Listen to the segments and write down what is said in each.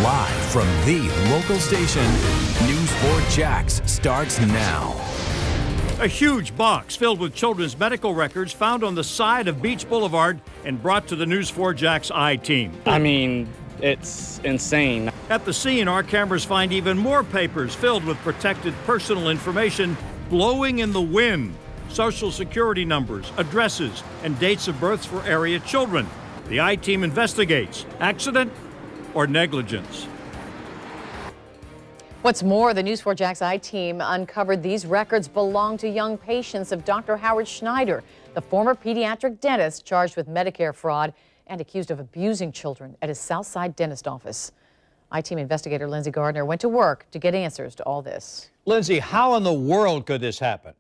Live from the local station, News 4 Jax starts now. A huge box filled with children's medical records found on the side of Beach Boulevard and brought to the News 4 Jax I-Team. I mean, it's insane. At the scene, our cameras find even more papers filled with protected personal information blowing in the wind. Social security numbers, addresses, and dates of births for area children. The I-Team investigates accident or negligence. What's more, the News 4 Jax I-Team uncovered these records belong to young patients of Dr. Howard Schneider, the former pediatric dentist charged with Medicare fraud and accused of abusing children at his Southside dentist office. I-Team investigator Lindsay Gardner went to work to get answers to all this. Lindsay, how in the world could this happen?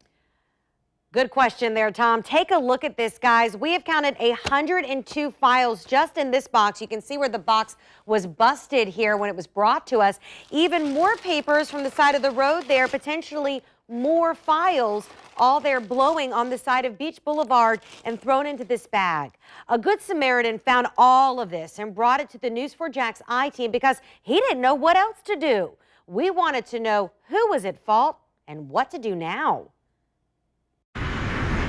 Good question there, Tom. Take a look at this, guys. We have counted 102 files just in this box. You can see where the box was busted here when it was brought to us. Even more papers from the side of the road there, potentially more files, all there blowing on the side of Beach Boulevard and thrown into this bag. A Good Samaritan found all of this and brought it to the News 4 Jax I-Team because he didn't know what else to do. We wanted to know who was at fault and what to do now.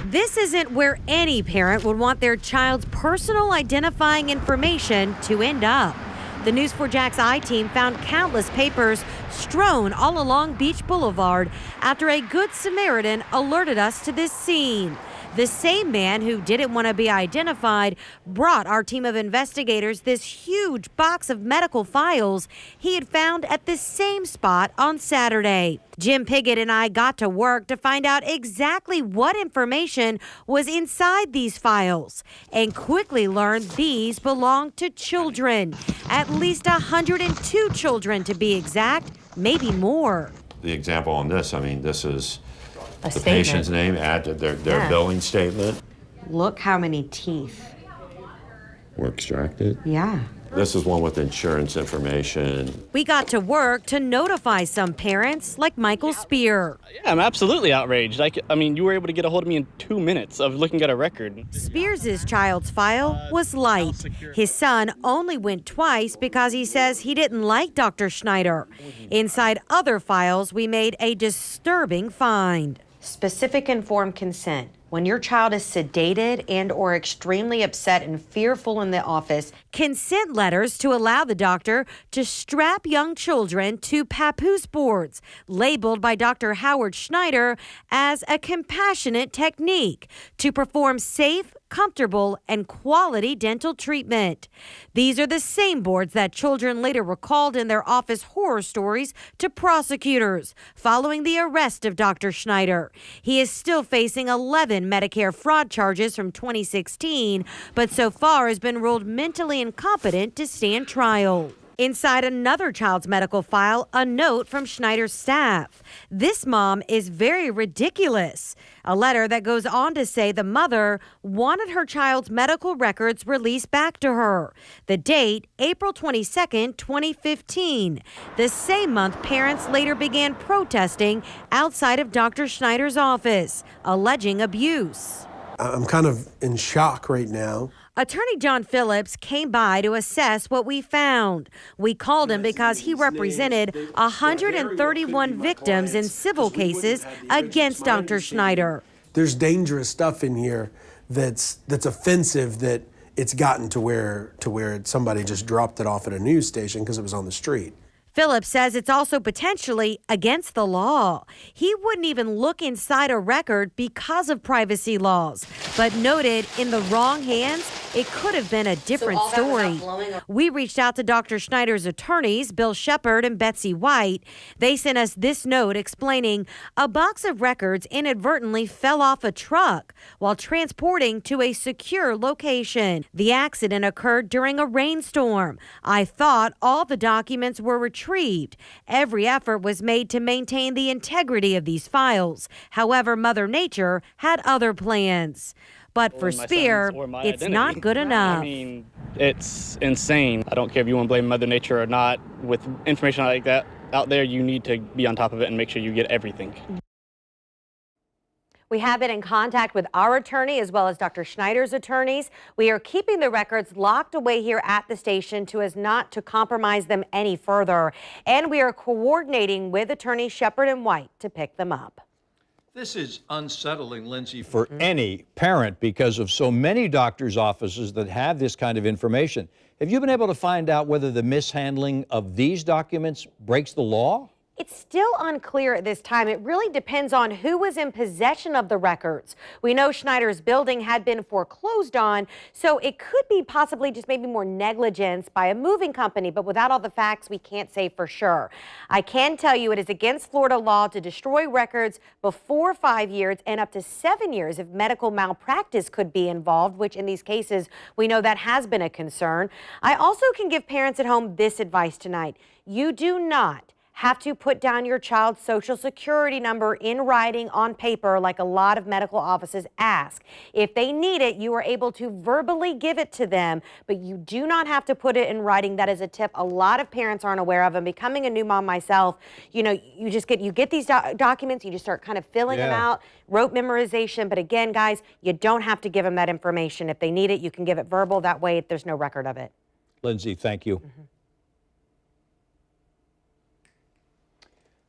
This isn't where any parent would want their child's personal identifying information to end up. The News 4 Jax I-Team found countless papers strewn all along Beach Boulevard after a Good Samaritan alerted us to this scene. The same man who didn't want to be identified brought our team of investigators this huge box of medical files he had found at the same spot on Saturday. Jim Piggott and I got to work to find out exactly what information was inside these files and quickly learned these belong to children. At least 102 children to be exact, maybe more. The example on this, I mean, this is A the statement. patient's name, add to their billing statement. Look how many teeth. Were extracted. Yeah. This is one with insurance information. We got to work to notify some parents like Michael Spear. Yeah, I'm absolutely outraged. I mean, you were able to get a hold of me in 2 minutes of looking at a record. Spears' child's file was light. His son only went twice because he says he didn't like Dr. Schneider. Inside other files, we made a disturbing find. Specific informed consent. When your child is sedated and or extremely upset and fearful in the office. Consent letters to allow the doctor to strap young children to papoose boards, labeled by Dr. Howard Schneider as a compassionate technique to perform safe, comfortable, and quality dental treatment. These are the same boards that children later recalled in their office horror stories to prosecutors following the arrest of Dr. Schneider. He is still facing 11 Medicare fraud charges from 2016, but so far has been ruled mentally incompetent to stand trial. Inside another child's medical file, a note from Schneider's staff. This mom is very ridiculous. A letter that goes on to say the mother wanted her child's medical records released back to her. The date, April 22nd, 2015. The same month, parents later began protesting outside of Dr. Schneider's office, alleging abuse. I'm kind of in shock right now. Attorney John Phillips came by to assess what we found. We called him because he represented 131 victims in civil cases against Dr. Schneider. There's dangerous stuff in here that's offensive, that it's gotten to where somebody just dropped it off at a news station because it was on the street. Phillips says it's also potentially against the law. He wouldn't even look inside a record because of privacy laws, but noted in the wrong hands, it could have been a different story. We reached out to Dr. Schneider's attorneys, Bill Shepard and Betsy White. They sent us this note explaining a box of records inadvertently fell off a truck while transporting to a secure location. The accident occurred during a rainstorm. I thought all the documents were retrieved. Every effort was made to maintain the integrity of these files. However, Mother Nature had other plans. But for Spear, it's not good enough. I mean, it's insane. I don't care if you want to blame Mother Nature or not. With information like that out there, you need to be on top of it and make sure you get everything. We have been in contact with our attorney as well as Dr. Schneider's attorneys. We are keeping the records locked away here at the station so as not to compromise them any further. And we are coordinating with attorneys Shepard and White to pick them up. This is unsettling, Lindsay, For any parent, because of so many doctors' offices that have this kind of information. Have you been able to find out whether the mishandling of these documents breaks the law? It's still unclear at this time. It really depends on who was in possession of the records. We know Schneider's building had been foreclosed on, so it could be possibly just maybe more negligence by a moving company, but without all the facts, we can't say for sure. I can tell you it is against Florida law to destroy records before 5 years and up to 7 years if medical malpractice could be involved, which in these cases, we know that has been a concern. I also can give parents at home this advice tonight. You do not have to put down your child's social security number in writing on paper like a lot of medical offices ask. If they need it, you are able to verbally give it to them, but you do not have to put it in writing. That is a tip a lot of parents aren't aware of. And becoming a new mom myself, you know, you get these documents, you just start kind of filling them out, rote memorization. But again, guys, you don't have to give them that information. If they need it, you can give it verbal. That way, there's no record of it. Lindsay, thank you.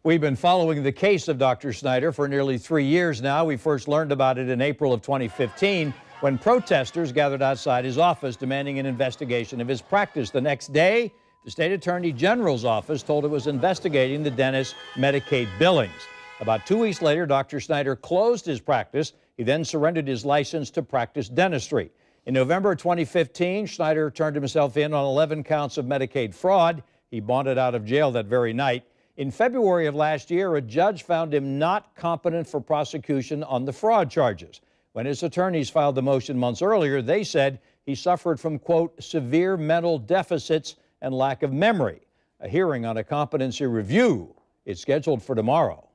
We've been following the case of Dr. Schneider for nearly 3 years now. We first learned about it in April of 2015 when protesters gathered outside his office demanding an investigation of his practice. The next day, the state attorney general's office told it was investigating the dentist's Medicaid billings. About 2 weeks later, Dr. Schneider closed his practice. He then surrendered his license to practice dentistry. In November 2015, Schneider turned himself in on 11 counts of Medicaid fraud. He bonded out of jail that very night. In February of last year, a judge found him not competent for prosecution on the fraud charges. When his attorneys filed the motion months earlier, they said he suffered from, quote, severe mental deficits and lack of memory. A hearing on a competency review is scheduled for tomorrow.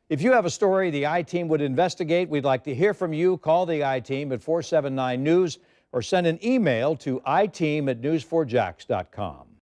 If you have a story the I-Team would investigate, we'd like to hear from you. Call the I-Team at 479 News or send an email to iteam@news4jax.com.